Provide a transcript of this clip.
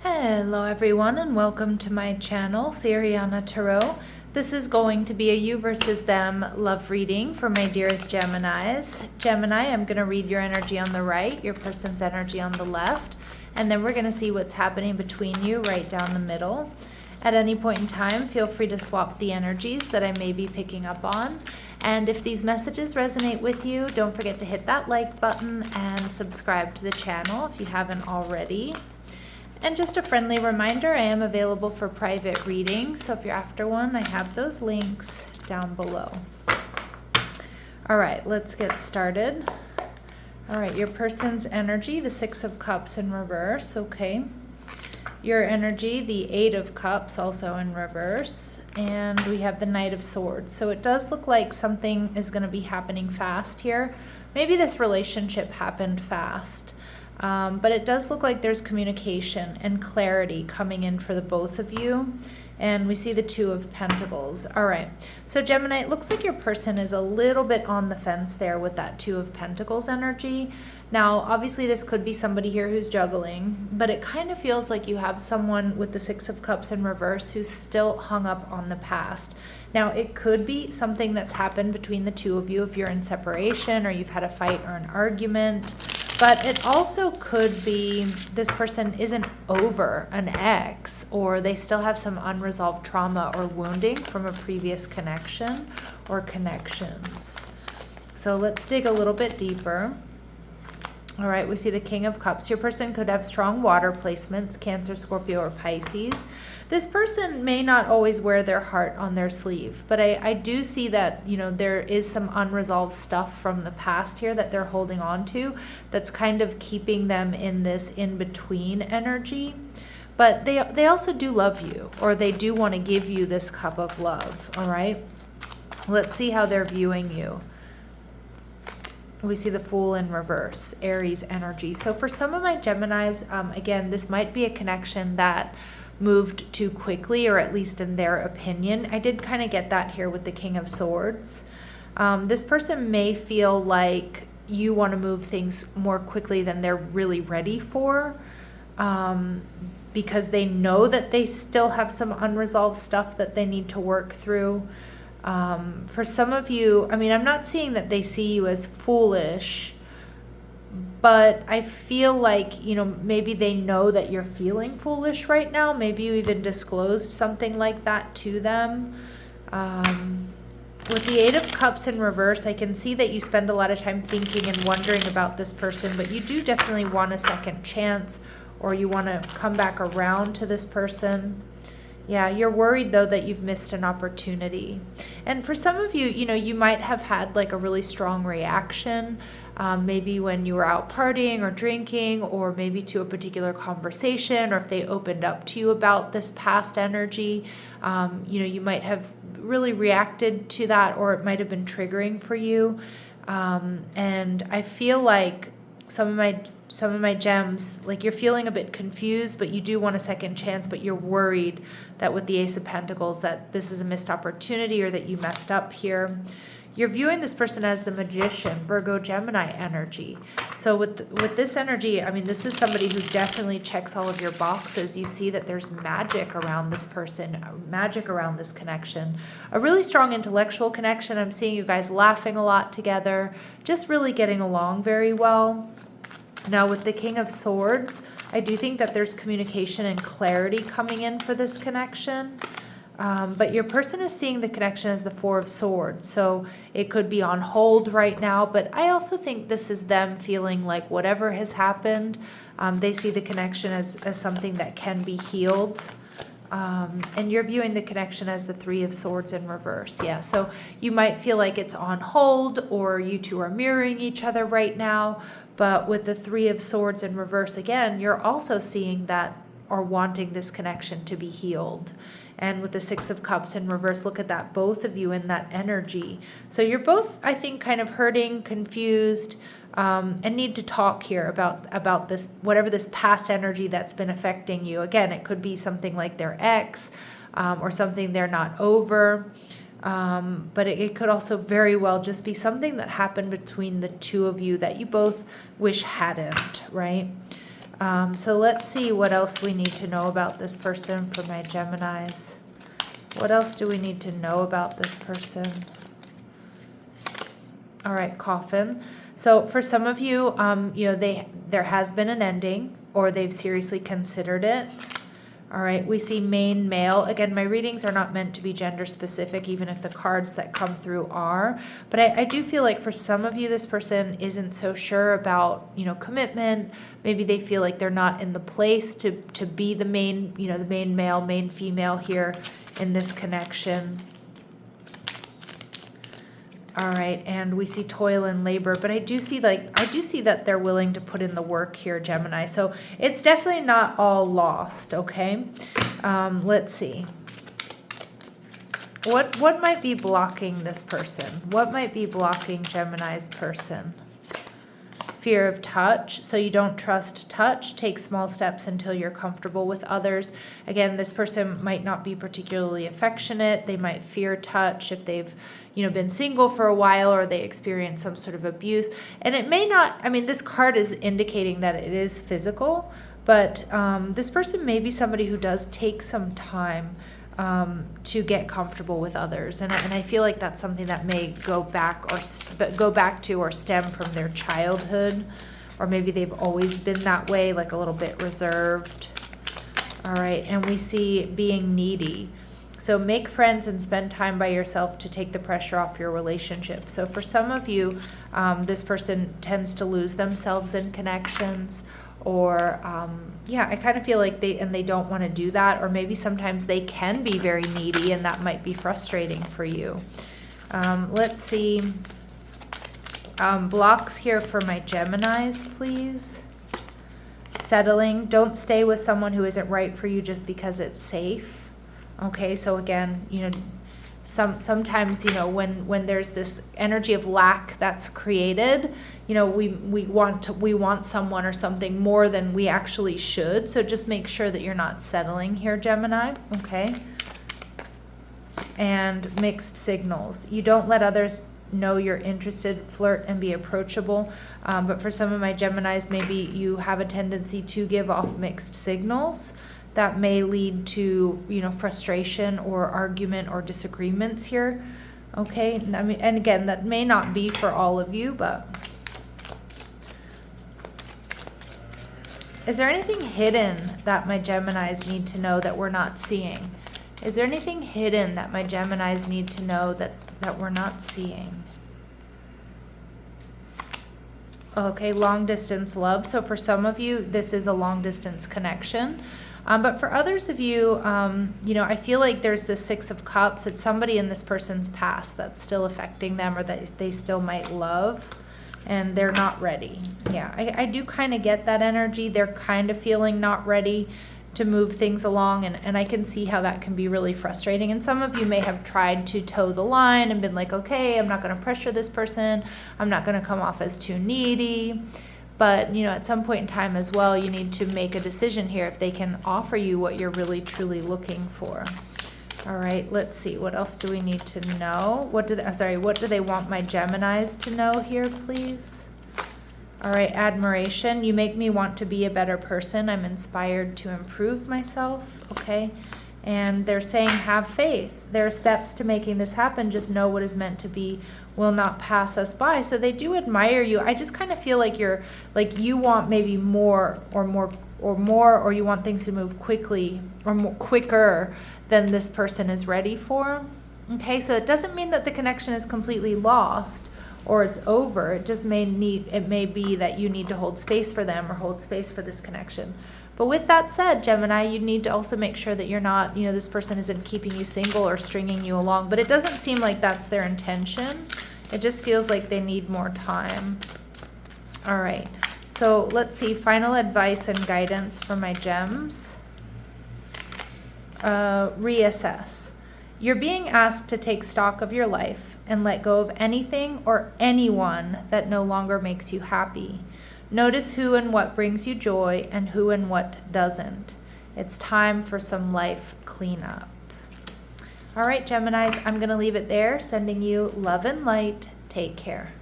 Hello everyone and welcome to my channel, Siriana Tarot. This is going to be a you versus them love reading for my dearest Geminis. Gemini, I'm going to read your energy on the right, your person's energy on the left, and then we're going to see what's happening between you right down the middle. At any point in time, feel free to swap the energies that I may be picking up on. And if these messages resonate with you, don't forget to hit that like button and subscribe to the channel if you haven't already. And just a friendly reminder, I am available for private readings, so if you're after one, I have those links down below. All right, let's get started. All right, your person's energy, the Six of Cups in reverse, okay. Your energy, the Eight of Cups, also in reverse, and we have the Knight of Swords. So it does look like something is going to be happening fast here. Maybe this relationship happened fast. But it does look like there's communication and clarity coming in for the both of you. And we see the Two of Pentacles. All right. So Gemini, it looks like your person is a little bit on the fence there with that Two of Pentacles energy. Now, obviously this could be somebody here who's juggling, but it kind of feels like you have someone with the Six of Cups in reverse who's still hung up on the past. Now, it could be something that's happened between the two of you if you're in separation or you've had a fight or an argument. But it also could be this person isn't over an ex, or they still have some unresolved trauma or wounding from a previous connection or connections. So let's dig a little bit deeper. All right, we see the King of Cups. Your person could have strong water placements, Cancer, Scorpio, or Pisces. This person may not always wear their heart on their sleeve, but I do see that, you know, there is some unresolved stuff from the past here that they're holding on to that's kind of keeping them in this in-between energy. But they also do love you, or they do want to give you this cup of love, all right? Let's see how they're viewing you. We see the Fool in reverse, Aries energy. So for some of my Geminis, again, this might be a connection that moved too quickly, or at least in their opinion. I did kind of get that here with the King of Swords. This person may feel like you want to move things more quickly than they're really ready for, because they know that they still have some unresolved stuff that they need to work through. For some of you, I mean, I'm not seeing that they see you as foolish, but I feel like, you know, maybe they know that you're feeling foolish right now. Maybe you even disclosed something like that to them. With the Eight of Cups in reverse, I can see that you spend a lot of time thinking and wondering about this person, but you do definitely want a second chance, or you want to come back around to this person. Yeah, you're worried, though, that you've missed an opportunity. And for some of you, you know, you might have had like a really strong reaction, maybe when you were out partying or drinking, or maybe to a particular conversation, or if they opened up to you about this past energy, you know, you might have really reacted to that, or it might have been triggering for you. And I feel like some of my gems, like you're feeling a bit confused, but you do want a second chance, but you're worried that with the Ace of Pentacles that this is a missed opportunity, or that you messed up here. You're viewing this person as the Magician, Virgo, Gemini energy. So with this energy, I mean, this is somebody who definitely checks all of your boxes. You see that there's magic around this person, magic around this connection, a really strong intellectual connection. I'm seeing you guys laughing a lot together, just really getting along very well. Now with the King of Swords, I do think that there's communication and clarity coming in for this connection. But your person is seeing the connection as the Four of Swords. So it could be on hold right now, but I also think this is them feeling like whatever has happened, they see the connection as something that can be healed. And you're viewing the connection as the Three of Swords in reverse. Yeah, so you might feel like it's on hold, or you two are mirroring each other right now. But with the Three of Swords in reverse, again, you're also seeing that, or wanting this connection to be healed. And with the Six of Cups in reverse, look at that, both of you in that energy. So you're both, I think, kind of hurting, confused, and need to talk here about this, whatever this past energy that's been affecting you. Again, it could be something like their ex, or something they're not over. But it could also very well just be something that happened between the two of you that you both wish hadn't, right? So let's see what else we need to know about this person for my Geminis. What else do we need to know about this person? All right, Coffin. So for some of you, there has been an ending, or they've seriously considered it. All right, we see main male. Again, my readings are not meant to be gender specific, even if the cards that come through are. But I do feel like for some of you, this person isn't so sure about, commitment. Maybe they feel like they're not in the place to be the main, the main male, main female here in this connection. All right, and we see toil and labor, but I do see that they're willing to put in the work here, Gemini. So it's definitely not all lost, okay? Let's see. What might be blocking this person? What might be blocking Gemini's person? Fear of touch. So you don't trust touch. Take small steps until you're comfortable with others. Again, this person might not be particularly affectionate. They might fear touch if they've been single for a while, or they experience some sort of abuse. And it may not, this card is indicating that it is physical, but this person may be somebody who does take some time to get comfortable with others. And I feel like that's something that may go back to or stem from their childhood, or maybe they've always been that way, like a little bit reserved. All right, and we see being needy. So make friends and spend time by yourself to take the pressure off your relationship. So for some of you, this person tends to lose themselves in connections, or I kind of feel like they don't want to do that, or maybe sometimes they can be very needy, and that might be frustrating for you. Let's see. Blocks here for my Geminis, please. Settling. Don't stay with someone who isn't right for you just because it's safe. Okay, so again, sometimes, when there's this energy of lack that's created, we want someone or something more than we actually should. So just make sure that you're not settling here, Gemini. Okay. And mixed signals. You don't let others know you're interested, flirt and be approachable. But for some of my Geminis, maybe you have a tendency to give off mixed signals that may lead to, frustration or argument or disagreements here. Okay. And again, that may not be for all of you, but is there anything hidden that my Geminis need to know that we're not seeing? Is there anything hidden that my Geminis need to know that we're not seeing? Okay, long distance love. So for some of you, this is a long distance connection. But for others of you, I feel like there's the Six of Cups. It's somebody in this person's past that's still affecting them, or that they still might love, and they're not ready. Yeah, I do kind of get that energy. They're kind of feeling not ready to move things along, and I can see how that can be really frustrating. And some of you may have tried to toe the line and been like, okay, I'm not going to pressure this person. I'm not going to come off as too needy. But, at some point in time as well, you need to make a decision here if they can offer you what you're really, truly looking for. All right, let's see. What else do we need to know? What do they want my Geminis to know here, please? All right, admiration. You make me want to be a better person. I'm inspired to improve myself. Okay. And they're saying, have faith. There are steps to making this happen. Just know what is meant to be will not pass us by. So they do admire you. I just kind of feel like you want maybe more, or you want things to move quickly or quicker than this person is ready for. Okay, so it doesn't mean that the connection is completely lost or it's over. It just may be that you need to hold space for them or hold space for this connection. But with that said, Gemini, you need to also make sure that you're not, this person isn't keeping you single or stringing you along. But it doesn't seem like that's their intention. It just feels like they need more time. All right. So let's see. Final advice and guidance for my gems. Reassess. You're being asked to take stock of your life and let go of anything or anyone that no longer makes you happy. Notice who and what brings you joy and who and what doesn't. It's time for some life cleanup. All right, Geminis, I'm going to leave it there. Sending you love and light. Take care.